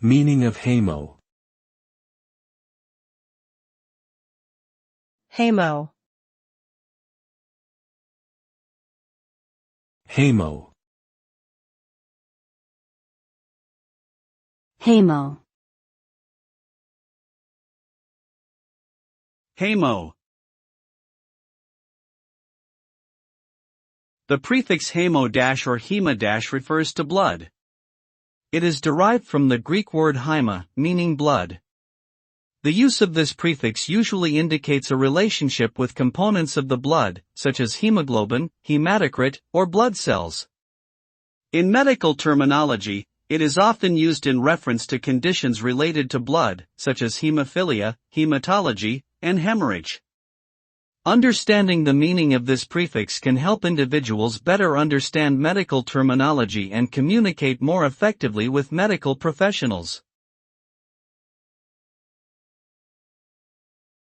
Meaning of haemo. haemo, Haemo. haemo, Haemo. The prefix haemo- or hema- refers to blood. It is derived from the Greek word haima, meaning blood. The use of this prefix usually indicates a relationship with components of the blood, such as hemoglobin, hematocrit, or blood cells. In medical terminology, it is often used in reference to conditions related to blood, such as hemophilia, hematology, and hemorrhage. Understanding the meaning of this prefix can help individuals better understand medical terminology and communicate more effectively with medical professionals.